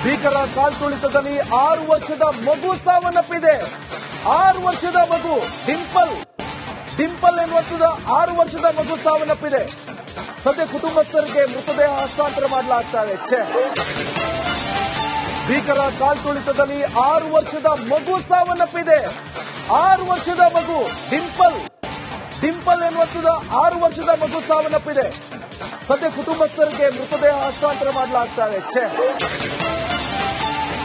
ಭೀಕರ ಕಾಲ್ತುಳಿತದಲ್ಲಿ 6 ವರ್ಷದ ಮಗು ಸಾವನ್ನಪ್ಪಿದೆ. 6 ವರ್ಷದ ಮಗು ಡಿಂಪಲ್ ಎನ್ನುವಂಥದ್ದು 6 ವರ್ಷದ ಮಗು ಸಾವನ್ನಪ್ಪಿದೆ. ಸದ್ಯ ಕುಟುಂಬಸ್ಥರಿಗೆ ಮೃತದೇಹ ಹಸ್ತಾಂತರ ಮಾಡಲಾಗ್ತಾ ಇದೆ. ಭೀಕರ ಕಾಲ್ತುಳಿತದಲ್ಲಿ 6 ವರ್ಷದ ಮಗು ಸಾವನ್ನಪ್ಪಿದೆ. 6 ವರ್ಷದ ಮಗು ಡಿಂಪಲ್ ಎನ್ನುವಂಥದ್ದು 6 ವರ್ಷದ ಮಗು ಸಾವನ್ನಪ್ಪಿದೆ. ಸದ್ಯ ಕುಟುಂಬಸ್ಥರಿಗೆ ಮೃತದೇಹ ಹಸ್ತಾಂತರ ಮಾಡಲಾಗ್ತಾ ಇದೆ.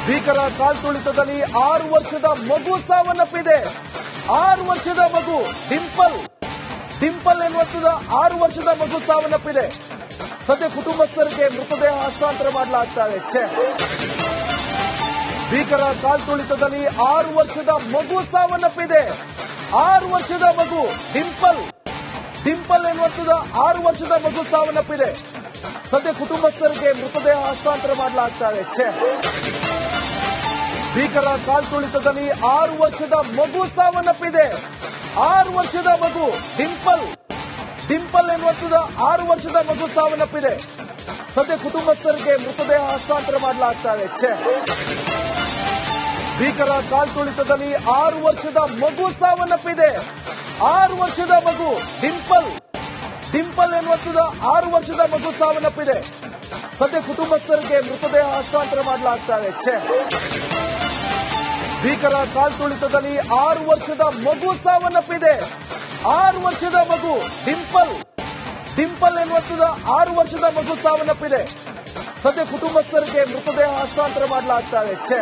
ಭೀಕರ ಕಾಲ್ತುಳಿತದಲ್ಲಿ 6 ವರ್ಷದ ಮಗು ಸಾವನ್ನಪ್ಪಿದೆ. 6 ವರ್ಷದ ಮಗು ಡಿಂಪಲ್ ಎನ್ನುವಂಥದ್ದು 6 ವರ್ಷದ ಮಗು ಸಾವನ್ನಪ್ಪಿದೆ. ಸದ್ಯ ಕುಟುಂಬಸ್ಥರಿಗೆ ಮೃತದೇಹ ಹಸ್ತಾಂತರ ಮಾಡಲಾಗ್ತಾ ಇದೆ. ಭೀಕರ ಕಾಲ್ತುಳಿತದಲ್ಲಿ 6 ವರ್ಷದ ಮಗು ಸಾವನ್ನಪ್ಪಿದೆ. 6 ವರ್ಷದ ಮಗು ಡಿಂಪಲ್ ಎನ್ನುವಂಥದ್ದು 6 ವರ್ಷದ ಮಗು ಸಾವನ್ನಪ್ಪಿದೆ. ಸದ್ಯ ಕುಟುಂಬಸ್ಥರಿಗೆ ಮೃತದೇಹ ಹಸ್ತಾಂತರ ಮಾಡಲಾಗ್ತಾ ಇದೆ. ಭೀಕರ ಕಾಲ್ತುಳಿತದಲ್ಲಿ 6 ವರ್ಷದ ಮಗು ಸಾವನ್ನಪ್ಪಿದೆ. 6 ವರ್ಷದ ಮಗು ಡಿಂಪಲ್ ಎನ್ನುವಂಥದ್ದು 6 ವರ್ಷದ ಮಗು ಸಾವನ್ನಪ್ಪಿದೆ. ಸದ್ಯ ಕುಟುಂಬಸ್ಥರಿಗೆ ಮೃತದೇಹ ಹಸ್ತಾಂತರ ಮಾಡಲಾಗ್ತಾ ಇದೆ. ಭೀಕರ ಕಾಲ್ತುಳಿತದಲ್ಲಿ 6 ವರ್ಷದ ಮಗು ಸಾವನ್ನಪ್ಪಿದೆ. 6 ವರ್ಷದ ಮಗು ಡಿಂಪಲ್ ಎನ್ನುವಂಥದ್ದು 6 ವರ್ಷದ ಮಗು ಸಾವನ್ನಪ್ಪಿದೆ. ಸದ್ಯ ಕುಟುಂಬಸ್ಥರಿಗೆ ಮೃತದೇಹ ಹಸ್ತಾಂತರ ಮಾಡಲಾಗ್ತಾ ಇದೆ. ಭೀಕರ ಕಾಲ್ತುಳಿತದಲ್ಲಿ 6 ವರ್ಷದ ಮಗು ಸಾವನ್ನಪ್ಪಿದೆ. 6 ವರ್ಷದ ಮಗು ಡಿಂಪಲ್ ಎನ್ನುವಂಥದ್ದು 6 ವರ್ಷದ ಮಗು ಸಾವನ್ನಪ್ಪಿದೆ. ಸದ್ಯ ಕುಟುಂಬಸ್ಥರಿಗೆ ಮೃತದೇಹ ಹಸ್ತಾಂತರ ಮಾಡಲಾಗ್ತಾ ಇದೆ.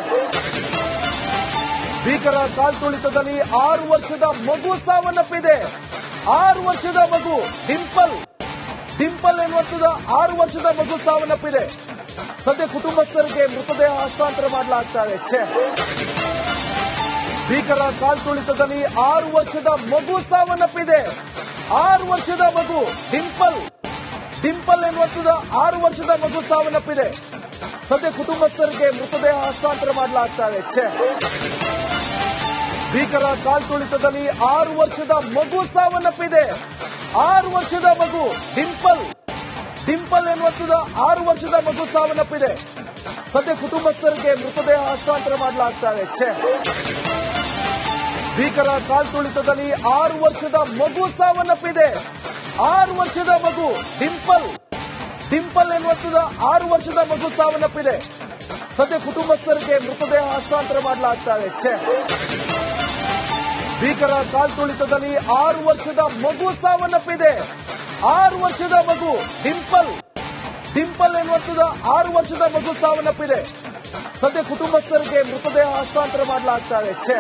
ಭೀಕರ ಕಾಲ್ತುಳಿತದಲ್ಲಿ 6 ವರ್ಷದ ಮಗು ಸಾವನ್ನಪ್ಪಿದೆ. 6 ವರ್ಷದ ಮಗು ಡಿಂಪಲ್ ಎನ್ನುವಂಥದ್ದು 6 ವರ್ಷದ ಮಗು ಸಾವನ್ನಪ್ಪಿದೆ. ಸದ್ಯ ಕುಟುಂಬಸ್ಥರಿಗೆ ಮೃತದೇಹ ಹಸ್ತಾಂತರ ಮಾಡಲಾಗ್ತಾ ಇದೆ. ಭೀಕರ ಕಾಲ್ತುಳಿತದಲ್ಲಿ 6 ವರ್ಷದ ಮಗು ಸಾವನ್ನಪ್ಪಿದೆ. 6 ವರ್ಷದ ಮಗು ಡಿಂಪಲ್ ಎನ್ನುವಂಥದ್ದು 6 ವರ್ಷದ ಮಗು ಸಾವನ್ನಪ್ಪಿದೆ. ಸದ್ಯ ಕುಟುಂಬಸ್ಥರಿಗೆ ಮೃತದೇಹ ಹಸ್ತಾಂತರ ಮಾಡಲಾಗ್ತಾ ಇದೆ. ಭೀಕರ ಕಾಲ್ತುಳಿತದಲ್ಲಿ 6 ವರ್ಷದ ಮಗು ಸಾವನ್ನಪ್ಪಿದೆ. 6 ವರ್ಷದ ಮಗು ಡಿಂಪಲ್ ಎನ್ನುವಂಥದ್ದು 6 ವರ್ಷದ ಮಗು ಸಾವನ್ನಪ್ಪಿದೆ. ಸದ್ಯ ಕುಟುಂಬಸ್ಥರಿಗೆ ಮೃತದೇಹ ಹಸ್ತಾಂತರ ಮಾಡಲಾಗ್ತಾ ಇದೆ. ಭೀಕರ ಕಾಲ್ತುಳಿತದಲ್ಲಿ 6 ವರ್ಷದ ಮಗು ಸಾವನ್ನಪ್ಪಿದೆ. 6 ವರ್ಷದ ಮಗು ಡಿಂಪಲ್ ಎನ್ನುವಂಥದ್ದು 6 ವರ್ಷದ ಮಗು ಸಾವನ್ನಪ್ಪಿದೆ. ಸದ್ಯ ಕುಟುಂಬಸ್ಥರಿಗೆ ಮೃತದೇಹ ಹಸ್ತಾಂತರ ಮಾಡಲಾಗ್ತಾ ಇದೆ. ಭೀಕರ ಕಾಲ್ತುಳಿತದಲ್ಲಿ 6 ವರ್ಷದ ಮಗು ಸಾವನ್ನಪ್ಪಿದೆ. 6 ವರ್ಷದ ಮಗು ಡಿಂಪಲ್ ಎನ್ನುವಂಥದ್ದು 6 ವರ್ಷದ ಮಗು ಸಾವನ್ನಪ್ಪಿದೆ. ಸದ್ಯ ಕುಟುಂಬಸ್ಥರಿಗೆ ಮೃತದೇಹ ಹಸ್ತಾಂತರ ಮಾಡಲಾಗ್ತಾ ಇದೆ.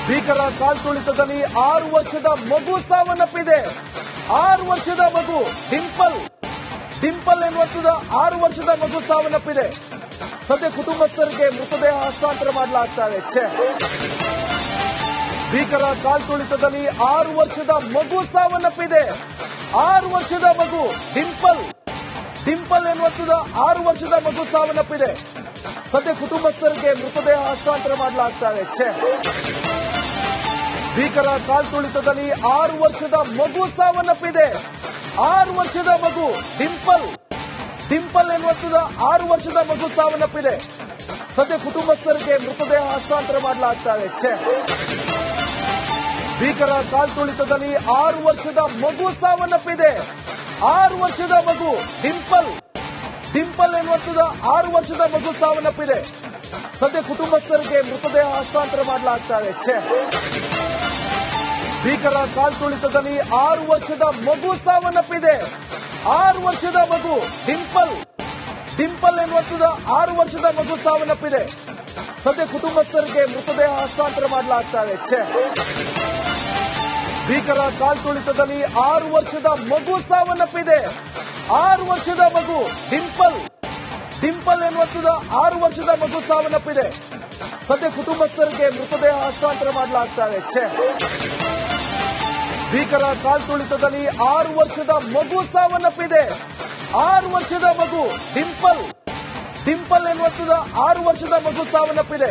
ಭೀಕರ ಕಾಲ್ತುಳಿತದಲ್ಲಿ 6 ವರ್ಷದ ಮಗು ಸಾವನ್ನಪ್ಪಿದೆ. 6 ವರ್ಷದ ಮಗು ಡಿಂಪಲ್ ಎನ್ನುವಂಥದ್ದು 6 ವರ್ಷದ ಮಗು ಸಾವನ್ನಪ್ಪಿದೆ. ಸದ್ಯ ಕುಟುಂಬಸ್ಥರಿಗೆ ಮೃತದೇಹ ಹಸ್ತಾಂತರ ಮಾಡಲಾಗ್ತಾ ಇದೆ. ಭೀಕರ ಕಾಲ್ತುಳಿತದಲ್ಲಿ 6 ವರ್ಷದ ಮಗು ಸಾವನ್ನಪ್ಪಿದೆ. 6 ವರ್ಷದ ಮಗು ಡಿಂಪಲ್ ಎನ್ನುವಂಥದ್ದು 6 ವರ್ಷದ ಮಗು ಸಾವನ್ನಪ್ಪಿದೆ. ಸದ್ಯ ಕುಟುಂಬಸ್ಥರಿಗೆ ಮೃತದೇಹ ಹಸ್ತಾಂತರ ಮಾಡಲಾಗ್ತಾ ಇದೆ. ಭೀಕರ ಕಾಲ್ತುಳಿತದಲ್ಲಿ 6 ವರ್ಷದ ಮಗು ಸಾವನ್ನಪ್ಪಿದೆ. 6 ವರ್ಷದ ಮಗು ಡಿಂಪಲ್ ಎನ್ನುವಂಥದ್ದು 6 ವರ್ಷದ ಮಗು ಸಾವನ್ನಪ್ಪಿದೆ. ಸದ್ಯ ಕುಟುಂಬಸ್ಥರಿಗೆ ಮೃತದೇಹ ಹಸ್ತಾಂತರ ಮಾಡಲಾಗ್ತಾ ಇದೆ. ಭೀಕರ ಕಾಲ್ತುಳಿತದಲ್ಲಿ 6 ವರ್ಷದ ಮಗು ಸಾವನ್ನಪ್ಪಿದೆ. 6 ವರ್ಷದ ಮಗು ಡಿಂಪಲ್ ಎನ್ನುವಂಥದ್ದು 6 ವರ್ಷದ ಮಗು ಸಾವನ್ನಪ್ಪಿದೆ. ಸದ್ಯ ಕುಟುಂಬಸ್ಥರಿಗೆ ಮೃತದೇಹ ಹಸ್ತಾಂತರ ಮಾಡಲಾಗ್ತಾ ಇದೆ. ಭೀಕರ ಕಾಲ್ತುಳಿತದಲ್ಲಿ 6 ವರ್ಷದ ಮಗು ಸಾವನ್ನಪ್ಪಿದೆ. 6 ವರ್ಷದ ಮಗು ಡಿಂಪಲ್ ಎನ್ನುವಂಥದ್ದು 6 ವರ್ಷದ ಮಗು ಸಾವನ್ನಪ್ಪಿದೆ. ಸದ್ಯ ಕುಟುಂಬಸ್ಥರಿಗೆ ಮೃತದೇಹ ಹಸ್ತಾಂತರ ಮಾಡಲಾಗ್ತಾ ಇದೆ. ಭೀಕರ ಕಾಲ್ತುಳಿತದಲ್ಲಿ 6 ವರ್ಷದ ಮಗು ಸಾವನ್ನಪ್ಪಿದೆ. 6 ವರ್ಷದ ಮಗು ಡಿಂಪಲ್ ಎನ್ನುವಂಥದ್ದು 6 ವರ್ಷದ ಮಗು ಸಾವನ್ನಪ್ಪಿದೆ. ಸದ್ಯ ಕುಟುಂಬಸ್ಥರಿಗೆ ಮೃತದೇಹ ಹಸ್ತಾಂತರ ಮಾಡಲಾಗ್ತಾ ಇದೆ. ಭೀಕರ ಕಾಲ್ತುಳಿತದಲ್ಲಿ 6 ವರ್ಷದ ಮಗು ಸಾವನ್ನಪ್ಪಿದೆ. 6 ವರ್ಷದ ಮಗು ಡಿಂಪಲ್ ಎನ್ನುವಂಥದ್ದು 6 ವರ್ಷದ ಮಗು ಸಾವನ್ನಪ್ಪಿದೆ.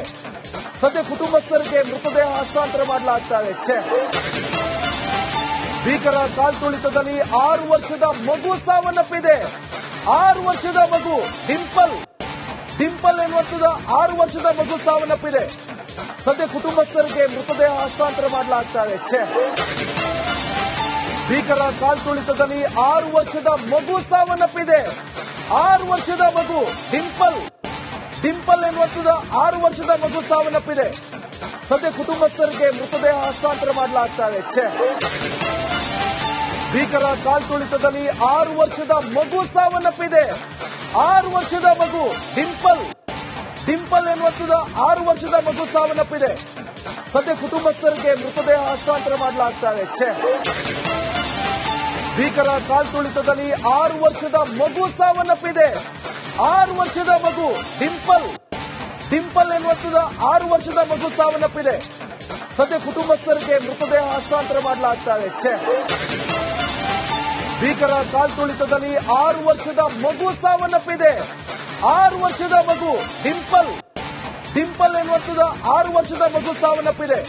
ಸದ್ಯ ಕುಟುಂಬಸ್ಥರಿಗೆ ಮೃತದೇಹ ಹಸ್ತಾಂತರ ಮಾಡಲಾಗ್ತಾ ಇದೆ. ಭೀಕರ ಕಾಲ್ತುಳಿತದಲ್ಲಿ 6 ವರ್ಷದ ಮಗು ಸಾವನ್ನಪ್ಪಿದೆ. 6 ವರ್ಷದ ಮಗು ಡಿಂಪಲ್ ಎನ್ನುವಂಥದ್ದು 6 ವರ್ಷದ ಮಗು ಸಾವನ್ನಪ್ಪಿದೆ. ಸದ್ಯ ಕುಟುಂಬಸ್ಥರಿಗೆ ಮೃತದೇಹ ಹಸ್ತಾಂತರ ಮಾಡಲಾಗ್ತಾ ಇದೆ. ಭೀಕರ ಕಾಲ್ತುಳಿತದಲ್ಲಿ 6 ವರ್ಷದ ಮಗು ಸಾವನ್ನಪ್ಪಿದೆ. 6 ವರ್ಷದ ಮಗು ಡಿಂಪಲ್ ಎನ್ನುವಂಥದ್ದು 6 ವರ್ಷದ ಮಗು ಸಾವನ್ನಪ್ಪಿದೆ. ಸದ್ಯ ಕುಟುಂಬಸ್ಥರಿಗೆ ಮೃತದೇಹ ಹಸ್ತಾಂತರ ಮಾಡಲಾಗ್ತಾ ಇದೆ. ಭೀಕರ ಕಾಲ್ತುಳಿತದಲ್ಲಿ 6 ವರ್ಷದ ಮಗು ಸಾವನ್ನಪ್ಪಿದೆ. 6 ವರ್ಷದ ಮಗು ಡಿಂಪಲ್ ಎನ್ನುವಂಥದ್ದು 6 ವರ್ಷದ ಮಗು ಸಾವನ್ನಪ್ಪಿದೆ. ಸದ್ಯ ಕುಟುಂಬಸ್ಥರಿಗೆ ಮೃತದೇಹ ಹಸ್ತಾಂತರ ಮಾಡಲಾಗ್ತಾ ಇದೆ. ಭೀಕರ ಕಾಲ್ತುಳಿತದಲ್ಲಿ 6 ವರ್ಷದ ಮಗು ಸಾವನ್ನಪ್ಪಿದೆ. 6 ವರ್ಷದ ಮಗು ಡಿಂಪಲ್ ಎನ್ನುವಂಥದ್ದು 6 ವರ್ಷದ ಮಗು ಸಾವನ್ನಪ್ಪಿದೆ. ಸದ್ಯ ಕುಟುಂಬಸ್ಥರಿಗೆ ಮೃತದೇಹ ಹಸ್ತಾಂತರ ಮಾಡಲಾಗ್ತಾ ಇದೆ. ಭೀಕರ ಕಾಲ್ತುಳಿತದಲ್ಲಿ 6 ವರ್ಷದ ಮಗು ಸಾವನ್ನಪ್ಪಿದೆ. 6 ವರ್ಷದ ಮಗು ಡಿಂಪಲ್ ಎನ್ನುವಂಥದ್ದು 6 ವರ್ಷದ ಮಗು ಸಾವನ್ನಪ್ಪಿದೆ.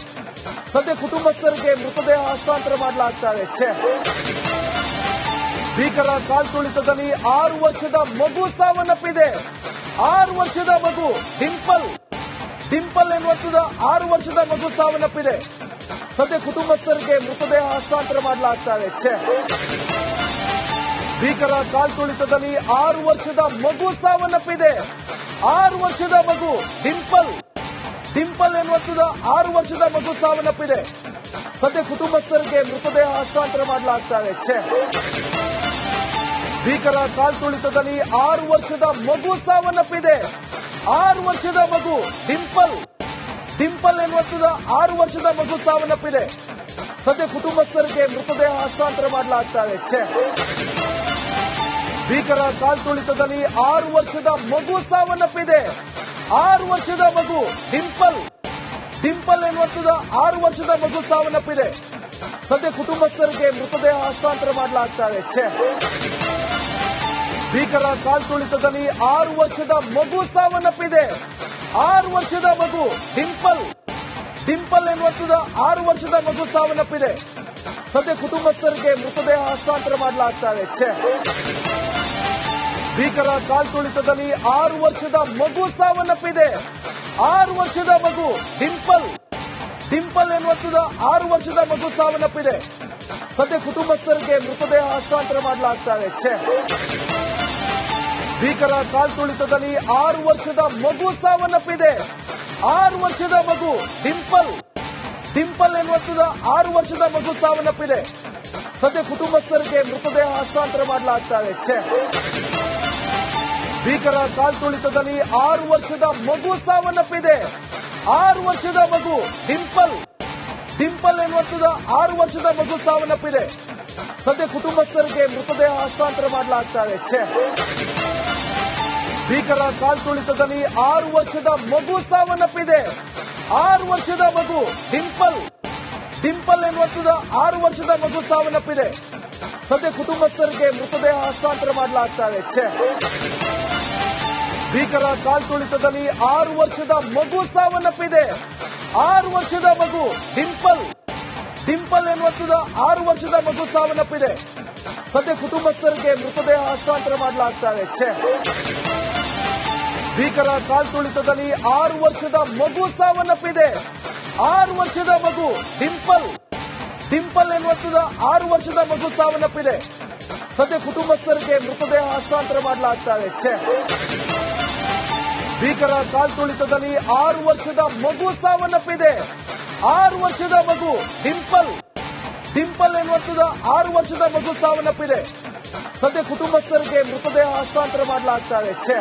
ಸದ್ಯ ಕುಟುಂಬಸ್ಥರಿಗೆ ಮೃತದೇಹ ಹಸ್ತಾಂತರ ಮಾಡಲಾಗ್ತಾ ಇದೆ. ಭೀಕರ ಕಾಲ್ತುಳಿತದಲ್ಲಿ 6 ವರ್ಷದ ಮಗು ಸಾವನ್ನಪ್ಪಿದೆ. 6 ವರ್ಷದ ಮಗು ಡಿಂಪಲ್ ಎನ್ನುವಂಥದ್ದು 6 ವರ್ಷದ ಮಗು ಸಾವನ್ನಪ್ಪಿದೆ. ಸದ್ಯ ಕುಟುಂಬಸ್ಥರಿಗೆ ಮೃತದೇಹ ಹಸ್ತಾಂತರ ಮಾಡಲಾಗ್ತಾ ಇದೆ. ಭೀಕರ ಕಾಲ್ತುಳಿತದಲ್ಲಿ 6 ವರ್ಷದ ಮಗು ಸಾವನ್ನಪ್ಪಿದೆ. 6 ವರ್ಷದ ಮಗು ಡಿಂಪಲ್ ಎನ್ನುವಂಥದ್ದು 6 ವರ್ಷದ ಮಗು ಸಾವನ್ನಪ್ಪಿದೆ. ಸದ್ಯ ಕುಟುಂಬಸ್ಥರಿಗೆ ಮೃತದೇಹ ಹಸ್ತಾಂತರ ಮಾಡಲಾಗ್ತಾ ಇದೆ. ಭೀಕರ ಕಾಲ್ತುಳಿತದಲ್ಲಿ 6 ವರ್ಷದ ಮಗು ಸಾವನ್ನಪ್ಪಿದೆ. 6 ವರ್ಷದ ಮಗು ಡಿಂಪಲ್ ಎನ್ನುವಂಥದ್ದು 6 ವರ್ಷದ ಮಗು ಸಾವನ್ನಪ್ಪಿದೆ. ಸದ್ಯ ಕುಟುಂಬಸ್ಥರಿಗೆ ಮೃತದೇಹ ಹಸ್ತಾಂತರ ಮಾಡಲಾಗ್ತಾ ಇದೆ. ಭೀಕರ ಕಾಲ್ತುಳಿತದಲ್ಲಿ 6 ವರ್ಷದ ಮಗು ಸಾವನ್ನಪ್ಪಿದೆ. 6 ವರ್ಷದ ಮಗು ಡಿಂಪಲ್ ಎನ್ನುವಂಥದ್ದು 6 ವರ್ಷದ ಮಗು ಸಾವನ್ನಪ್ಪಿದೆ. ಸದ್ಯ ಕುಟುಂಬಸ್ಥರಿಗೆ ಮೃತದೇಹ ಹಸ್ತಾಂತರ ಮಾಡಲಾಗ್ತಾ ಇದೆ. ಭೀಕರ ಕಾಲ್ತುಳಿತದಲ್ಲಿ 6 ವರ್ಷದ ಮಗು ಸಾವನ್ನಪ್ಪಿದೆ. 6 ವರ್ಷದ ಮಗು ಡಿಂಪಲ್ ಎನ್ನುವಂಥದ್ದು 6 ವರ್ಷದ ಮಗು ಸಾವನ್ನಪ್ಪಿದೆ. ಸದ್ಯ ಕುಟುಂಬಸ್ಥರಿಗೆ ಮೃತದೇಹ ಹಸ್ತಾಂತರ ಮಾಡಲಾಗ್ತಾ ಇದೆ. ಭೀಕರ ಕಾಲ್ತುಳಿತದಲ್ಲಿ 6 ವರ್ಷದ ಮಗು ಸಾವನ್ನಪ್ಪಿದೆ. 6 ವರ್ಷದ ಮಗು ಡಿಂಪಲ್ ಎನ್ನುವಂಥದ್ದು 6 ವರ್ಷದ ಮಗು ಸಾವನ್ನಪ್ಪಿದೆ. ಸದ್ಯ ಕುಟುಂಬಸ್ಥರಿಗೆ ಮೃತದೇಹ ಹಸ್ತಾಂತರ ಮಾಡಲಾಗ್ತಾ ಇದೆ. ಭೀಕರ ಕಾಲ್ತುಳಿತದಲ್ಲಿ 6 ವರ್ಷದ ಮಗು ಸಾವನ್ನಪ್ಪಿದೆ. 6 ವರ್ಷದ ಮಗು ಡಿಂಪಲ್ ಎನ್ನುವಂಥದ್ದು 6 ವರ್ಷದ ಮಗು ಸಾವನ್ನಪ್ಪಿದೆ. ಸದ್ಯ ಕುಟುಂಬಸ್ಥರಿಗೆ ಮೃತದೇಹ ಹಸ್ತಾಂತರ ಮಾಡಲಾಗ್ತಾ ಇದೆ. ಭೀಕರ ಕಾಲ್ತುಳಿತದಲ್ಲಿ 6 ವರ್ಷದ ಮಗು ಸಾವನ್ನಪ್ಪಿದೆ. 6 ವರ್ಷದ ಮಗು ಡಿಂಪಲ್ ಎನ್ನುವಂಥದ್ದು 6 ವರ್ಷದ ಮಗು ಸಾವನ್ನಪ್ಪಿದೆ. ಸದ್ಯ ಕುಟುಂಬಸ್ಥರಿಗೆ ಮೃತದೇಹ ಹಸ್ತಾಂತರ ಮಾಡಲಾಗ್ತಾ ಇದೆ. ಭೀಕರ ಕಾಲ್ತುಳಿತದಲ್ಲಿ 6 ವರ್ಷದ ಮಗು ಸಾವನ್ನಪ್ಪಿದೆ. 6 ವರ್ಷದ ಮಗು ಡಿಂಪಲ್ ಎನ್ನುವಂಥದ್ದು 6 ವರ್ಷದ ಮಗು ಸಾವನ್ನಪ್ಪಿದೆ. ಸದ್ಯ ಕುಟುಂಬಸ್ಥರಿಗೆ ಮೃತದೇಹ ಹಸ್ತಾಂತರ ಮಾಡಲಾಗ್ತಾ ಇದೆ. ಭೀಕರ ಕಾಲ್ತುಳಿತದಲ್ಲಿ 6 ವರ್ಷದ ಮಗು ಸಾವನ್ನಪ್ಪಿದೆ. 6 ವರ್ಷದ ಮಗು ಡಿಂಪಲ್ ಎನ್ನುವಂಥದ್ದು 6 ವರ್ಷದ ಮಗು ಸಾವನ್ನಪ್ಪಿದೆ. ಸದ್ಯ ಕುಟುಂಬಸ್ಥರಿಗೆ ಮೃತದೇಹ ಹಸ್ತಾಂತರ ಮಾಡಲಾಗ್ತಾ ಇದೆ. ಭೀಕರ ಕಾಲ್ತುಳಿತದಲ್ಲಿ 6 ವರ್ಷದ ಮಗು ಸಾವನ್ನಪ್ಪಿದೆ. 6 ವರ್ಷದ ಮಗು ಡಿಂಪಲ್ ಎನ್ನುವಂಥದ್ದು 6 ವರ್ಷದ ಮಗು ಸಾವನ್ನಪ್ಪಿದೆ. ಸದ್ಯ ಕುಟುಂಬಸ್ಥರಿಗೆ ಮೃತದೇಹ ಹಸ್ತಾಂತರ ಮಾಡಲಾಗ್ತಾ ಇದೆ. ಭೀಕರ ಕಾಲ್ತುಳಿತದಲ್ಲಿ 6 ವರ್ಷದ ಮಗು ಸಾವನ್ನಪ್ಪಿದೆ. 6 ವರ್ಷದ ಮಗು ಡಿಂಪಲ್ ಎನ್ನುವಂಥದ್ದು 6 ವರ್ಷದ ಮಗು ಸಾವನ್ನಪ್ಪಿದೆ. ಸದ್ಯ ಕುಟುಂಬಸ್ಥರಿಗೆ ಮೃತದೇಹ ಹಸ್ತಾಂತರ ಮಾಡಲಾಗ್ತಾ ಇದೆ.